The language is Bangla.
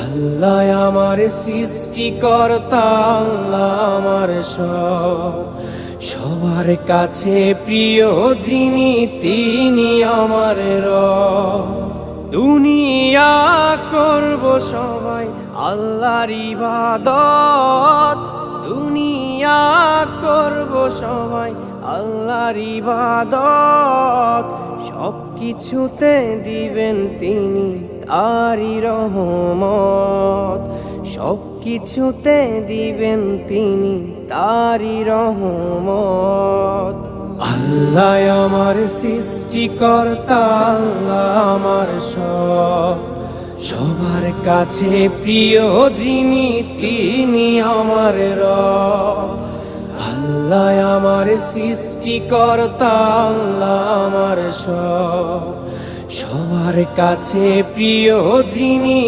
আল্লাহ আমার সৃষ্টিকর্তা, আল্লাহ আমার সব, সবার কাছে প্রিয় যিনি তিনি আমার রব। দুনিয়া করব সবাই আল্লাহর ইবাদত, দুনিয়া করব সবাই আল্লাহর ইবাদত, সব কিছুতে দিবেন তিনি তারি রহমত, সব কিছুতে দিবেন তিনি তারি রহমত। আল্লাহ আমার সৃষ্টিকর্তা, আল্লাহ আমার সব, সবার কাছে প্রিয় যিনি তিনি আমার রব। আল্লাহ আমার সৃষ্টিকর্তা, আল্লাহ আমার সব, সবার কাছে প্রিয় যিনি